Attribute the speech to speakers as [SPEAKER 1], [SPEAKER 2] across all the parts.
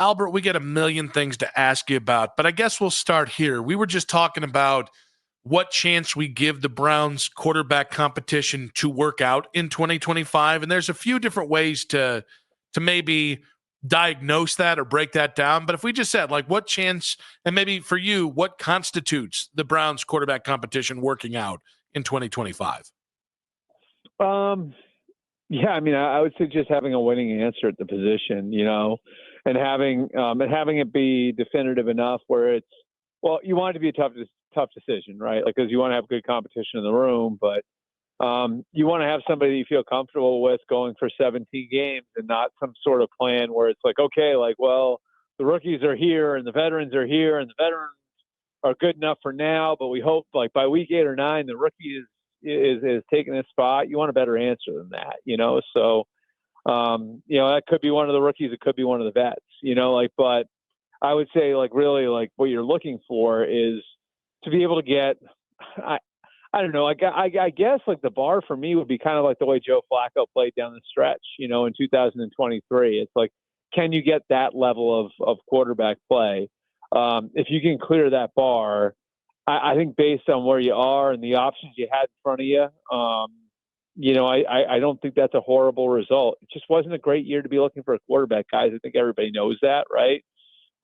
[SPEAKER 1] Albert, we get a million things to ask you about, but I guess we'll start here. We were just talking about what chance we give the Browns quarterback competition to work out in 2025, and there's a few different ways to maybe diagnose that or break that down. But if we just said, like, what chance, and maybe for you, what constitutes the Browns quarterback competition working out in 2025?
[SPEAKER 2] Yeah, I mean, I would say just having a winning answer at the position, and having it be definitive enough where it's, well, you want it to be a tough decision, right? Like, because you want to have good competition in the room, but you want to have somebody you feel comfortable with going for 17 games and not some sort of plan where it's like, okay, like, well, the rookies are here and the veterans are here and the veterans are good enough for now, but we hope like by week 8 or 9, the rookie is taking a spot. You want a better answer than that, So, that could be one of the rookies. It could be one of the vets, but I would say like really like what you're looking for is to be able to get, I don't know. I guess like the bar for me would be kind of like the way Joe Flacco played down the stretch, in 2023. It's like, can you get that level of quarterback play? If you can clear that bar, I think based on where you are and the options you had in front of you, I don't think that's a horrible result. It just wasn't a great year to be looking for a quarterback, guys. I think everybody knows that, right?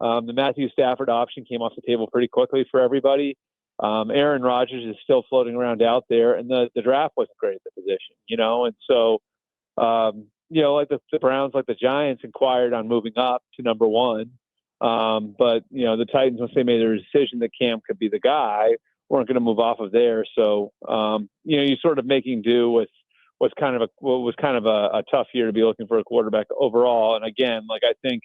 [SPEAKER 2] The Matthew Stafford option came off the table pretty quickly for everybody. Aaron Rodgers is still floating around out there, and the draft wasn't great at the position, and so, like the Browns, like the Giants, inquired on moving up to number 1. But, the Titans, once they made their decision that Cam could be the guy, weren't going to move off of there. So, you're sort of making do with what was kind of a tough year to be looking for a quarterback overall. And again, like, I think,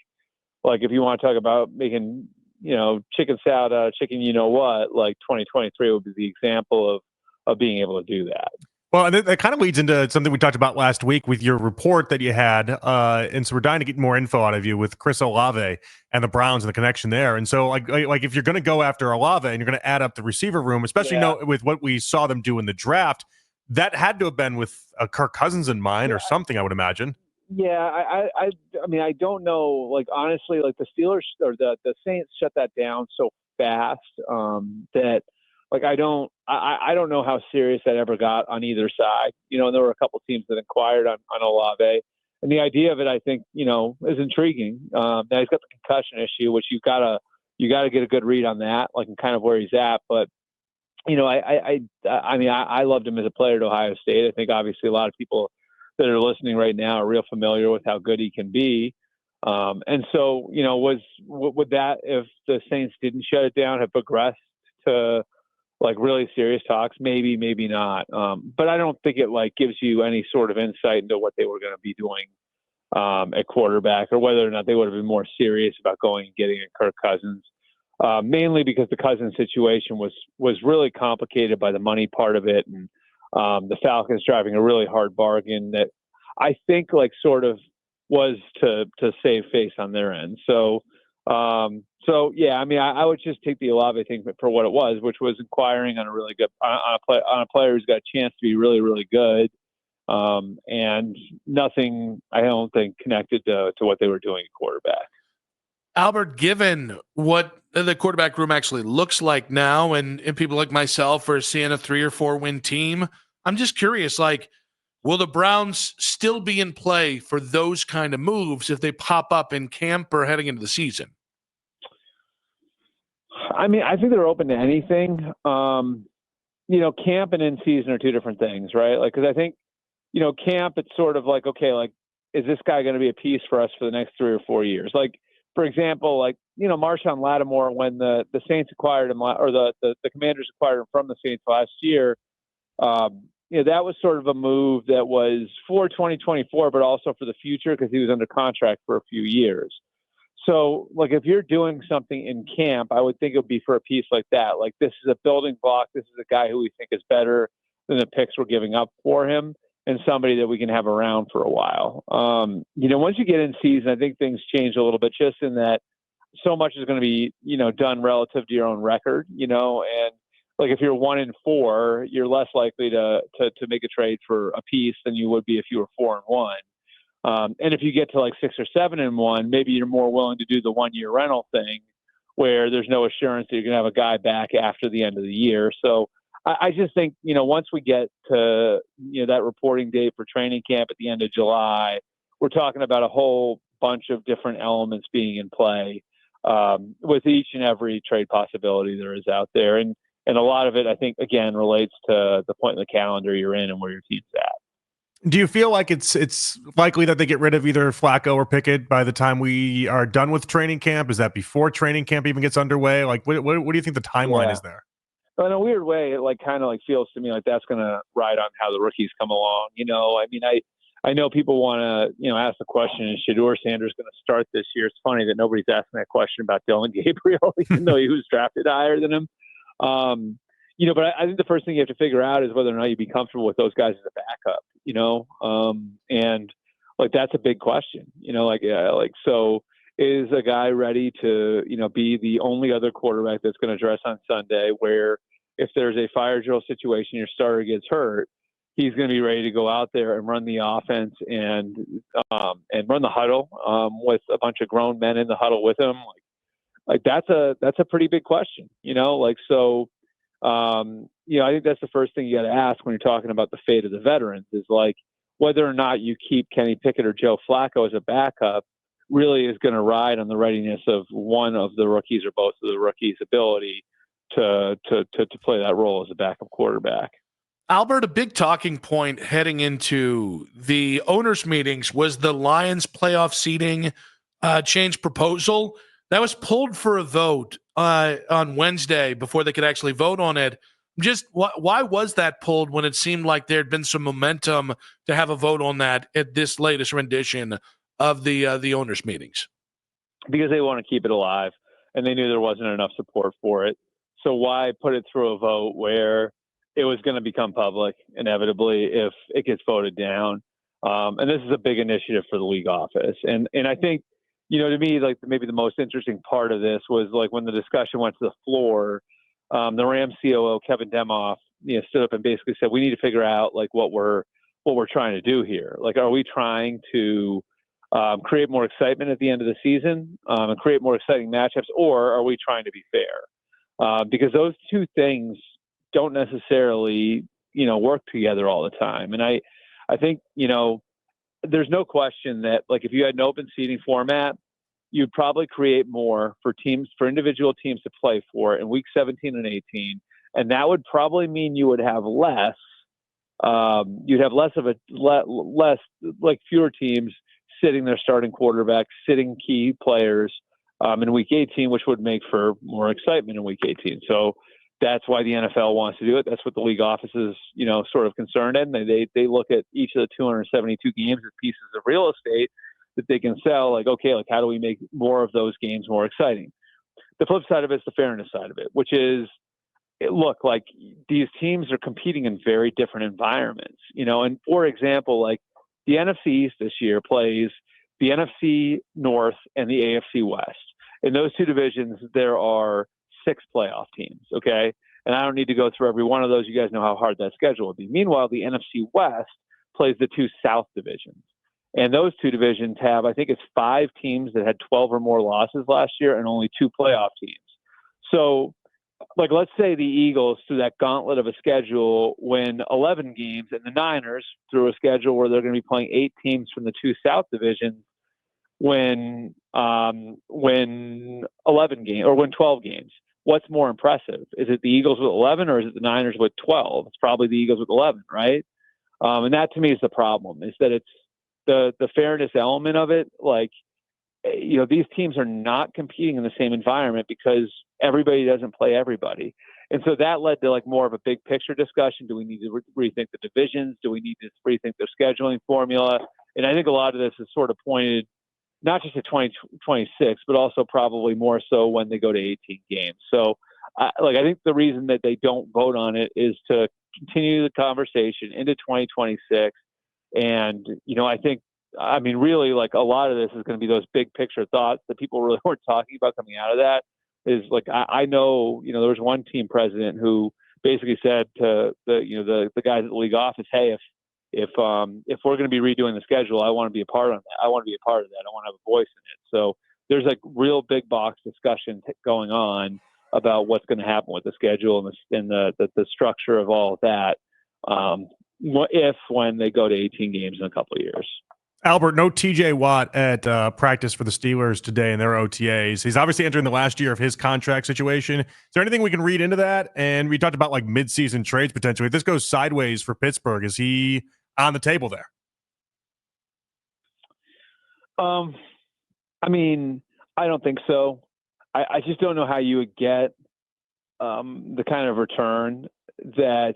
[SPEAKER 2] like, if you want to talk about making, chicken salad out of chicken, like 2023 would be the example of being able to do that.
[SPEAKER 3] Well, and that kind of leads into something we talked about last week with your report that you had. And so we're dying to get more info out of you with Chris Olave and the Browns and the connection there. And so like if you're going to go after Olave and you're going to add up the receiver room, especially with what we saw them do in the draft, that had to have been with Kirk Cousins in mind or something, I would imagine.
[SPEAKER 2] Yeah, I mean, I don't know. Like, honestly, like the Steelers or the Saints shut that down so fast that, like, I don't know how serious that ever got on either side. And there were a couple teams that inquired on Olave, and the idea of it, I think, is intriguing. Now he's got the concussion issue, which you gotta get a good read on that, like, and kind of where he's at. But I mean, I loved him as a player at Ohio State. I think obviously a lot of people that are listening right now are real familiar with how good he can be. And so, would that, if the Saints didn't shut it down, have progressed to like really serious talks? Maybe, maybe not. But I don't think it like gives you any sort of insight into what they were going to be doing at quarterback, or whether or not they would have been more serious about going and getting a Kirk Cousins. Mainly because the Cousins situation was really complicated by the money part of it, and the Falcons driving a really hard bargain that I think like sort of was to save face on their end. So yeah, I mean, I would just take the Olave thing for what it was, which was inquiring on a really good on a player who's got a chance to be really, really good, and nothing, I don't think, connected to what they were doing at quarterback.
[SPEAKER 1] Albert, given what the quarterback room actually looks like now, and people like myself are seeing a 3 or 4 win team, I'm just curious, like, will the Browns still be in play for those kind of moves if they pop up in camp or heading into the season?
[SPEAKER 2] I mean, I think they're open to anything. Camp and in season are two different things, right? Like, because I think, camp, it's sort of like, okay, like, is this guy going to be a piece for us for the next 3 or 4 years? Like, for example, like, Marshawn Lattimore, when the Saints acquired him, or the Commanders acquired him from the Saints last year, that was sort of a move that was for 2024, but also for the future because he was under contract for a few years. So, like, if you're doing something in camp, I would think it would be for a piece like that. Like, this is a building block. This is a guy who we think is better than the picks we're giving up for him, and somebody that we can have around for a while. Once you get in season, I think things change a little bit, just in that so much is going to be, done relative to your own record, and like if you're 1-4, you're less likely to make a trade for a piece than you would be if you were 4-1. And if you get to like 6-7-1, maybe you're more willing to do the 1-year rental thing where there's no assurance that you're going to have a guy back after the end of the year. So I just think, once we get to, that reporting date for training camp at the end of July, we're talking about a whole bunch of different elements being in play with each and every trade possibility there is out there. And a lot of it, I think, again, relates to the point in the calendar you're in and where your team's at.
[SPEAKER 3] Do you feel like it's likely that they get rid of either Flacco or Pickett by the time we are done with training camp? Is that before training camp even gets underway? Like, what do you think the timeline is there?
[SPEAKER 2] Well, in a weird way, it kind of feels to me like that's going to ride on how the rookies come along. I mean, I know people want to, ask the question, is Shedeur Sanders going to start this year? It's funny that nobody's asking that question about Dylan Gabriel, even though he was drafted higher than him. But I think the first thing you have to figure out is whether or not you'd be comfortable with those guys as a backup, and that's a big question, so is a guy ready to, be the only other quarterback that's going to dress on Sunday where if there's a fire drill situation, your starter gets hurt, he's going to be ready to go out there and run the offense and run the huddle with a bunch of grown men in the huddle with him. That's a pretty big question, I think that's the first thing you got to ask when you're talking about the fate of the veterans is whether or not you keep Kenny Pickett or Joe Flacco as a backup really is going to ride on the readiness of one of the rookies or both of the rookies' ability to play that role as a backup quarterback.
[SPEAKER 1] Albert, a big talking point heading into the owners' meetings was the Lions playoff seating change proposal. That was pulled for a vote on Wednesday before they could actually vote on it. Just why was that pulled when it seemed like there had been some momentum to have a vote on that at this latest rendition of the owners' meetings?
[SPEAKER 2] Because they want to keep it alive, and they knew there wasn't enough support for it. So why put it through a vote where it was going to become public inevitably if it gets voted down? And this is a big initiative for the league office. And I think, to me, maybe the most interesting part of this was when the discussion went to the floor, the Rams COO, Kevin Demoff, stood up and basically said, we need to figure out what we're trying to do here. Are we trying to create more excitement at the end of the season and create more exciting matchups, or are we trying to be fair? Because those two things don't necessarily, work together all the time. And I think, there's no question that if you had an open seating format, you'd probably create more for individual teams to play for in week 17 and 18. And that would probably mean you would have less, fewer teams sitting their starting quarterback, sitting key players in week 18, which would make for more excitement in week 18. So that's why the NFL wants to do it. That's what the league office is, sort of concerned in. They look at each of the 272 games as pieces of real estate that they can sell. How do we make more of those games more exciting? The flip side of it is the fairness side of it, which is, these teams are competing in very different environments, and for example, the NFC East this year plays the NFC North and the AFC West. In those two divisions, there are 6 playoff teams, okay? And I don't need to go through every one of those. You guys know how hard that schedule would be. Meanwhile, the NFC West plays the 2 South divisions. And those two divisions have, I think it's 5 teams that had 12 or more losses last year and only 2 playoff teams. So, let's say the Eagles, through that gauntlet of a schedule, win 11 games, and the Niners, through a schedule where they're going to be playing 8 teams from the 2 South divisions, win 11 games or win 12 games. What's more impressive? Is it the Eagles with 11 or is it the Niners with 12? It's probably the Eagles with 11, right? And that to me is the problem, is that it's the fairness element of it. These teams are not competing in the same environment because everybody doesn't play everybody. And so that led to more of a big picture discussion. Do we need to rethink the divisions? Do we need to rethink their scheduling formula? And I think a lot of this is sort of pointed not just to 2026, but also probably more so when they go to 18 games. So I think the reason that they don't vote on it is to continue the conversation into 2026. And, really, a lot of this is going to be those big picture thoughts that people really weren't talking about coming out of that. Is I know, there was one team president who basically said to the guys at the league office, hey, if we're going to be redoing the schedule, I want to be a part of that. I want to be a part of that. I want to have a voice in it. So there's like real big box discussion going on about what's going to happen with the schedule and the structure of all of that. When they go to 18 games in a couple of years.
[SPEAKER 3] Albert, no TJ Watt at practice for the Steelers today in their OTAs. He's obviously entering the last year of his contract situation. Is there anything we can read into that? And we talked about like midseason trades potentially. If this goes sideways for Pittsburgh, is he on the table there?
[SPEAKER 2] I mean, I don't think so. I just don't know how you would get the kind of return that.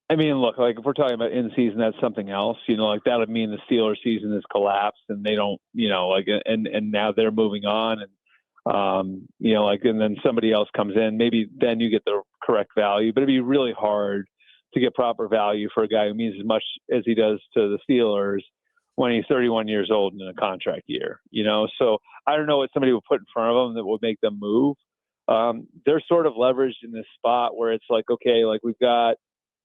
[SPEAKER 2] I mean, look, like if we're talking about in season, that's something else. Like that would mean the Steelers season has collapsed and they don't, and now they're moving on, and and then somebody else comes in. Maybe then you get the correct value, but it'd be really hard to get proper value for a guy who means as much as he does to the Steelers when he's 31 years old and in a contract year. So I don't know what somebody would put in front of them that would make them move. They're sort of leveraged in this spot where it's like, okay, like we've got,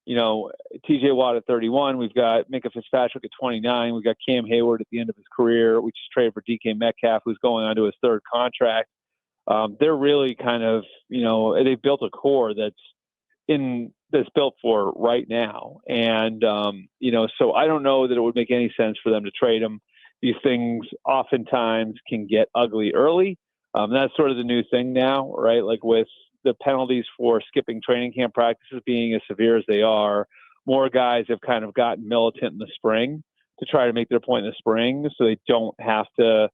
[SPEAKER 2] TJ Watt at 31. We've got Minka Fitzpatrick at 29. We've got Cam Hayward at the end of his career. We just traded for DK Metcalf, who's going on to his third contract. They're really kind of, they've built a core that's built for right now. And, so I don't know that it would make any sense for them to trade him. These things oftentimes can get ugly early. That's sort of the new thing now, right? Like with the penalties for skipping training camp practices being as severe as they are, more guys have kind of gotten militant in the spring to try to make their point in the spring so they don't have to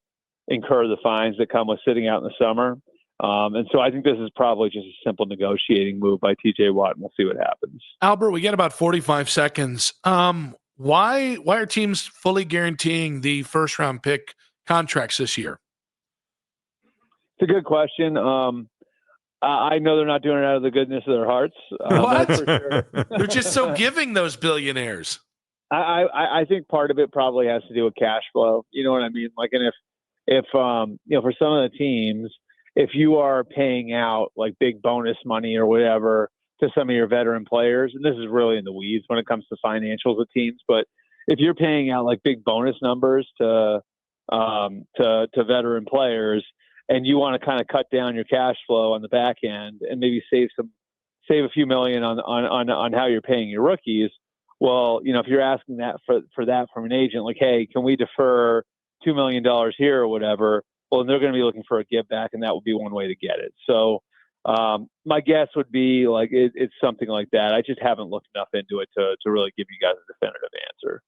[SPEAKER 2] incur the fines that come with sitting out in the summer. And so I think this is probably just a simple negotiating move by TJ Watt, and we'll see what happens.
[SPEAKER 1] Albert, we get about 45 seconds. Why are teams fully guaranteeing the first round pick contracts this year?
[SPEAKER 2] It's a good question. I know they're not doing it out of the goodness of their hearts.
[SPEAKER 1] What?
[SPEAKER 2] For sure.
[SPEAKER 1] They're just so giving, those billionaires.
[SPEAKER 2] I think part of it probably has to do with cash flow. You know what I mean? Like, and if for some of the teams, if you are paying out like big bonus money or whatever to some of your veteran players, and this is really in the weeds when it comes to financials of teams, but if you're paying out like big bonus numbers to veteran players, and you want to kind of cut down your cash flow on the back end and maybe save a few million on how you're paying your rookies. Well, if you're asking that for that from an agent, like, hey, can we defer $2 million here or whatever? Well, they're going to be looking for a give back, and that would be one way to get it. So my guess would be like it's something like that. I just haven't looked enough into it to really give you guys a definitive answer.